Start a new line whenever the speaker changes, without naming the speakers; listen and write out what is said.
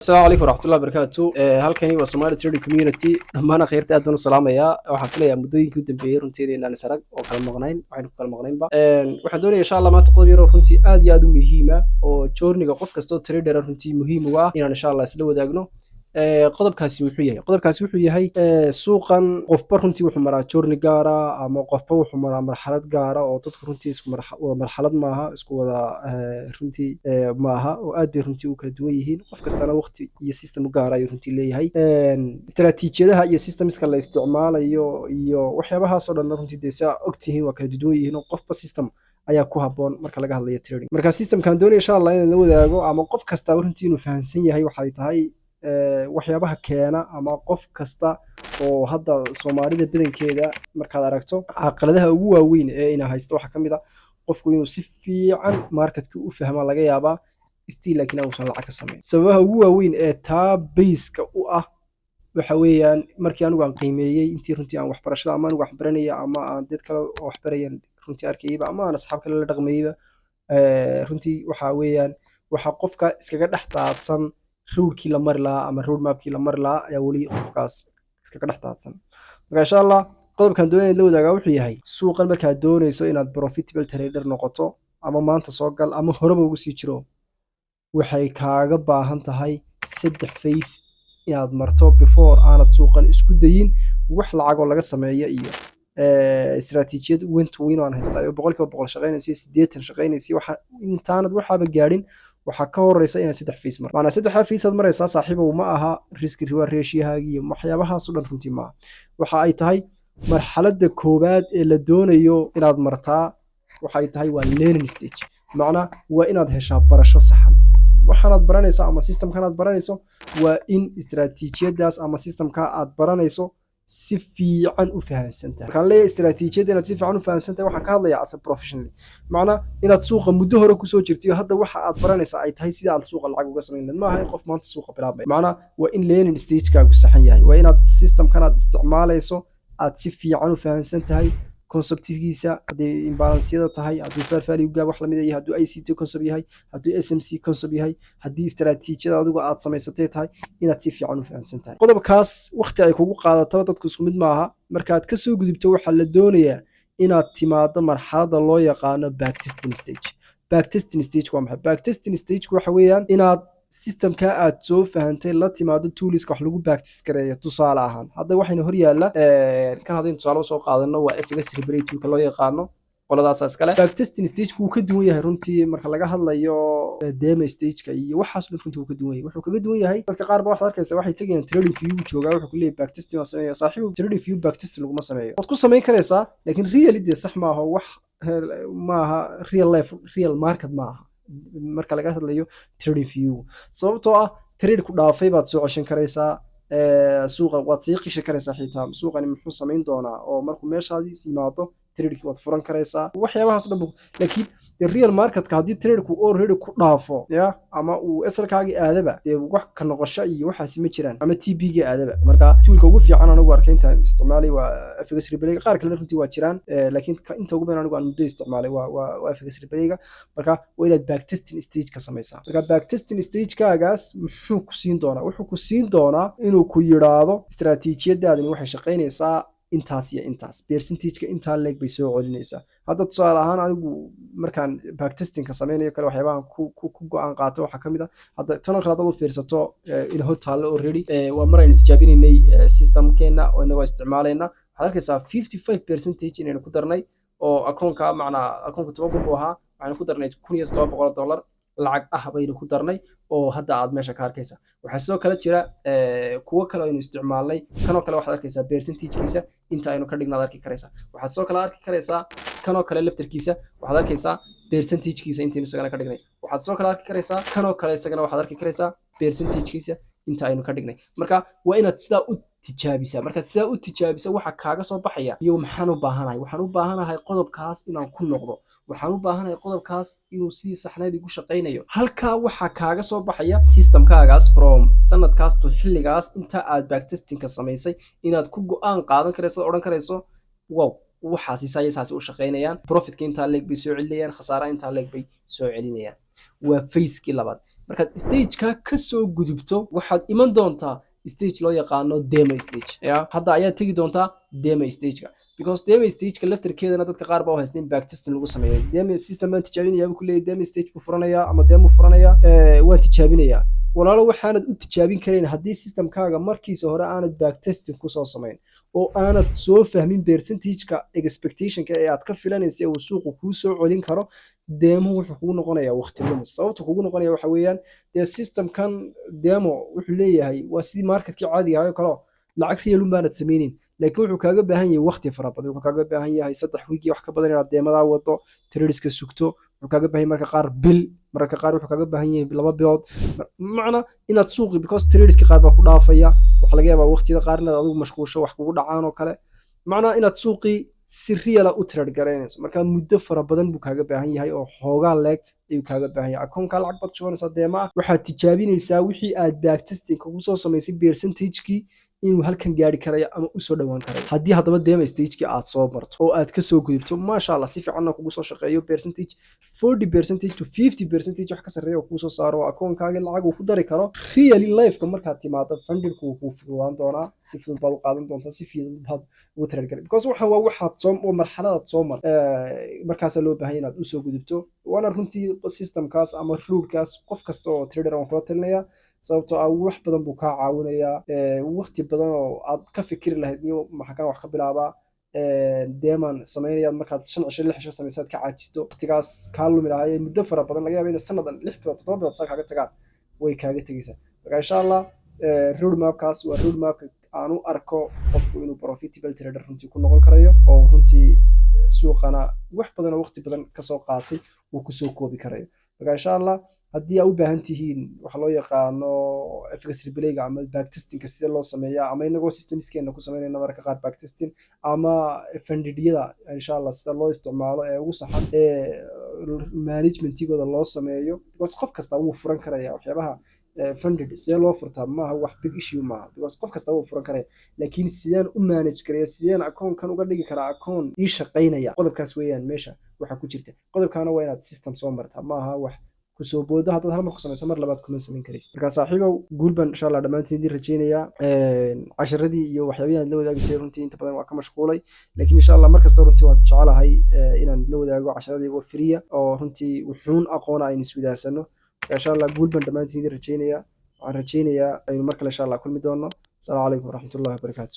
السلام عليكم ورحمة الله وبركاته halkani waa Somali Trading Community dhammaan khayrta aad u salaamaya waxaan filayaa muddooyinkii u dambeeyay runtii inaan isarag oo kala maqnayn waxaan ku kala maqnaynba waxaan doonayaa insha Allah maanta qodob yar oo runtii aad iyo aad u muhiim ah oo journeyga qof kasto trader runtii muhiim u ah inaan insha Allah isla wadaagno qodobkaasi wuxuu yahay suuqan qofba runtii wuxuu maraa journey gaar ah ama qofba wuxuu maraa marxalad gaar ah oo dadku runtii isku marxalad maaha isku wada runtii maaha oo aad bay runtii u kala duwan yihiin qof kastana waqti iyo system gaar ah ayuu runtii leeyahay istaraatiijiyadaha iyo systemska la isticmaalayo iyo waxyaabahaas oo dhan runtii deesa ogtihiin waa kala duwan yihiin oo qofba system ayaa ku haboon marka laga hadlayo trading marka systemkan doonaya insha Allah inaan la wadaago ama qof kasta runtii inuu fahansan yahay waxay tahay waxyaabaha keena ama qof kasta oo hadda Soomaalida badankeeda markaad aragto caqabadaha ugu waaweyn ee ina haysto waxa kamid ah qofku inuu si fiican marketka u fahmo laga yaabaa still laakiin uusan lacag ka sameyn sababaha ugu waaweyn ee taa base-ka u ah waxa weeyaan markii anigu aan qiimeeyay intii runtii aan waxbarashada ama anigu wax baranaya ama aan dad kale oo wax barayaan runtii arkayba ama aan asxaab kale la dhaqmayba runtii waxa weeyaan waxa qofka iskaga dhaxtaadsan roadkii la mari lahaa ama road mapkii la mari lahaa ayaa weli qofkaas iskaga dhaxtaadsan marka insha Allah qodobkan doonayna la wadaagaa wuxuu yahay suuqan markaad doonayso inaad profitable trader noqoto ama maanta soo gal ama horeba ugu sii jiro waxay kaaga baahan tahay 3 phase inaad marto before aanad suuqan isku dayin wax lacag oo laga sameeyo iyo istaraatiijiyad win to win aan haysto boqolkiiba boqol shaqeynayso 80 shaqeynayso waxa intaanad waxaba gaadhin waxa ka horeysa inaad 3 phase mar maana 3 phase aad maraysaa saaxiibow ma aha risk reward ratio-haaga iyo waxyaabahaas oo dhan runtii ma waxa ay tahay marxaladda koobaad ee la doonayo inaad martaa waxa ay tahay waa learning stage macna waa inaad heshaa barasho saxan waxaad baranaysaa ama systemkan aad baranayso waa in istaraatiijiyadaas ama systemka aad baranayso si fiican u fahansantahay marka leeyahay istaraatiijiyada inaad si fiican u fahansantahay waxaan ka hadlayaa as a professionally macna inaad suuqa muddo hore ku soo jirtay hadda waxa aad baranaysaa ay tahay sida aad suuqa lacag uga sameyn ma aha qof maanta suuqa bilaabay macna waa in learning stage-kaagu saxan yahay waa inaad systemkan aad isticmaalayso aad si fiican u fahansantahay conceptigiisa hadii imbalance-yada tahay hadii fair value gap wax la mid yahay hadii ICT concept yahay hadii SMC concept yahay hadii istaraatiijiyada adigu aad samaysatay tahay inaad si fiican u fahansantahay qodobkaas waqti ay kugu qaadato dadku isku mid maaha markaad ka soo gudubto waxa la doonayaa inaad timaado marxaladda loo yaqaano backtesting stage waa maxay backtesting stage waxa weeyaan inaad systemka aad soo fahantay la timaado toolska wax lagu backtest gareeyo tusaale ahaan hadda waxayna hor yaala kan hadii tusaale soo qaadano waa FX Replay toolka loo yaqaano qoladaas iskale backtesting stage uu ka duwan yahay runtii marka laga hadlayo demo stage-ka iyo waxaas runtii uu ka duwan yahay wuxuu kaga duwan yahay dadka qaar ba waxaad arkaysaa waxay tagayaan trading view joogaa wuxuu ku leeyahay backtesting ma sameeyo saaxiibo trading view backtest laguma sameeyo waad ku sameyn karaysaa laakiin really sax ma aha wax ma aha real market ma aha marka laga hadlayo trading view sababtoo ah trade ku dhaafay baad soo ceshan karaysaa suuqa waad sii qishan karaysaa xitaa suuqani muxuu sameyn doonaa oo markuu meeshaadii yimaado trade-ki waad furan karaysaa waxyaabahaas dhan laakiin real market-ka hadii trade-ku already ku dhaafo ya ama uu SL-kaagi aadaba wax ka noqosho iyo waxaas ma jiraan ama TB-ga aadaba marka toolka ugu fiican anigu arkay inta isticmaalay waa FX Replay qaar kale runtii waa jiraan laakiin inta ugu badan anigu aan muddo isticmaalay waa FX Replay-ga marka waa inaad backtesting stage ka samaysaa marka backtesting stage-kaagaas wuxuu ku siin doonaa inuu ku yiraahdo istaraatiijiyadaadani waxay shaqeynaysaa intaas iyo intaas percentage-ka inta leeg bay soo celinaysaa hadda tusaale ahaan anigu markaan backtesting-ka sameynayo kale waxyaabahan ku go'aan qaato waxa kamid ah hadda tan kale dad u fiirsato in hotel already waa mar aynu tijaabinaynay systemkeena oo inaga isticmaalayna waxaad arkaysaa 55% inaynu ku darnay oo akoonka macna akoonka 10,000 buu ahaa waxaanu ku darnay $1,700 lacag ah baynu ku darnay oo hadda aad meesha ka arkaysa waxa soo kala jira kuwa kale oo isticmaalay kanoo kale waxaad arkaysaa percentage-kiisa inta aynu ka dhignaad arki karaysaa waxaad soo kala arki karaysaa kanoo kale laftarkiisa waxaad arkaysaa percentage-kiisa inta isagana ka dhignay waxaad soo kala arki karaysaa kanoo kale isagana waxaad arki karaysaa percentage-kiisa inta aynu ka dhignay marka waa inaad sidaa u tijaabisaa marka sidaa u tijaabisa waxa kaaga soo baxaya iyo waxaan u baahanahay qodobkaas inaan ku noqdo waxaan u baahanahay qodobkaas inuu si saxnayd ugu shaqeynayo halka waxa kaaga soo baxaya systemkaagaas from sanadkaas to xilligaas inta aad backtesting-ka samaysay inaad ku go'aan qaadan karayso oran karayso wow waxaasi saaysaasi u shaqeynayaan profitka inta leeg bay soo celinayaan khasaaraha inta leeg bay soo celinayaan waa phase-kii labaad markaad stageka ka soo gudubto waxaad iman doontaa stage loo yaqaano demo stage ya hadda ayaad tegi doontaa demo stageka because demo stageka laftarkeedana dadka qaar baa u haysta in backtesting lagu sameeyo demo system baan tijaabinayaa buu ku leeyahay demo stage buu furanayaa ama demo furanayaa waan tijaabinayaa walaalo waxaanad u tijaabin karayn haddii systemkaaga markiisa hore aanad backtesting kusoo samayn oo aanad soo fahmin percentageka expectationka ee aad ka filanaysa uu suuqu kuu soo celin karo demo wuxuu kugu noqonayaa waqti lumis sababta kugu noqonaya waxa weeyaan dee systemkan demo wuxuu leeyahay waa sidii marketkii caadiga ahayo kale lacag real baanad samaynin laakiin wuxuu kaaga baahan yahay waqti fara badan wuxuu kaaga baahan yahay 3 week wax ka badan inaad deemadaa wado traderska sugto wuxuu kaaga baahan yahay marka qaar bil marka qaar wuxuu kaaga baahan yahay 2 bilood macna inaad suuqi because traderska qaar baa ku dhaafaya waxa laga yaabaa waqtiyada qaar inaad adigu mashquulsho wax kugu dhacaan oo kale macna inaad suuqi si real u trade garaynayso marka muddo fara badan buu kaaga baahan yahay oo xoogaa leeg ayuu kaaga baahan yahay akoonka lacag baad shubanaysaa deema waxaad tijaabinaysaa wixii aad backtesting kugu soo samaysay percentagekii inuu halkan gaari karayo ama u soo dhawaan karayo haddii haddaba demo stagekii aad soo marto oo aad ka soo gudubto maasha allah si fiicanna kugu soo shaqeeyo percentage 40% to 50% wax ka sarreeya oo kuu soo saaro akoonkaaga lacag uu ku dari karo really life-ka markaad timaado fundingku wuu kuu fududaan doonaa si fudud baad u qaadan doontaa si fudud baad ugu trade garan because waxaan waa waxaad soo marxaladaad soo mar markaasaa loo baahan inaad u soo gudubto waana runtii systemkaas ama rulekaas qof kasta oo trader aan kula talinaya sababtoo ah wax badan buu kaa caawinayaa waqti badan oo aad ka fikiri lahayd niyo maxaa kan wax ka bilaabaa deeman sameynaya markaad 5 cisho 6 cisho samaysaad ka caajisto waqtigaas kaa lumi lahaayay muddo fara badan laga yaabo in sanadan 6 bilood 7 bilood kaaga tagaan way kaaga tagaysaa marka insha Allah roadmapkaas waa roadmap aan u arko qofku inuu profitable trader runtii ku noqon karayo oo runtii suuqana wax badan oo waqti badan ka soo qaatay uu ku soo koobi karayo marka insha Allah haddii aad u baahan tihiin waxa loo yaqaano FX replayga ama backtestingka sida loo sameeyaa ama inagoo systemskeena ku sameynayna marka qaar backtesting ama fundidyada insha Allah sida loo isticmaalo ee ugu saxan ee managementigooda loo sameeyo because qof kasta wuu furan karayaa waxyaabaha funded sidee loo furtaa maaha wax big issue maaha because qof kasta wuu furan karaya laakiin sideen u manage karaya sideen akoonkan uga dhigi karaa akoon ii shaqaynaya qodobkaas weeyaan meesha waxa ku jirta qodobkaana waa inaad system soo martaa maaha wax kusoo boodo haddaad hal mar ku samayso mar labaad kuma samayn karaysid marka saaxiibow guul baan insha allah dhammaantiin idin rajaynayaa casharadii iyo waxyaabihi aan la wadaagi jiray runtii inta badan waa ka mashquulay laakiin insha allah mar kasta runtii waan jecelahay inaan la wadaago casharadii oo friya oo runtii wuxuun aqoona aynu iswidaarsano insha allah guul baan dhammaantiin idin rajaynayaa waxaan rajaynayaa aynu mar kale insha allah kulmi doono asalaamu calaykum waraxmatullahi wabarakaatu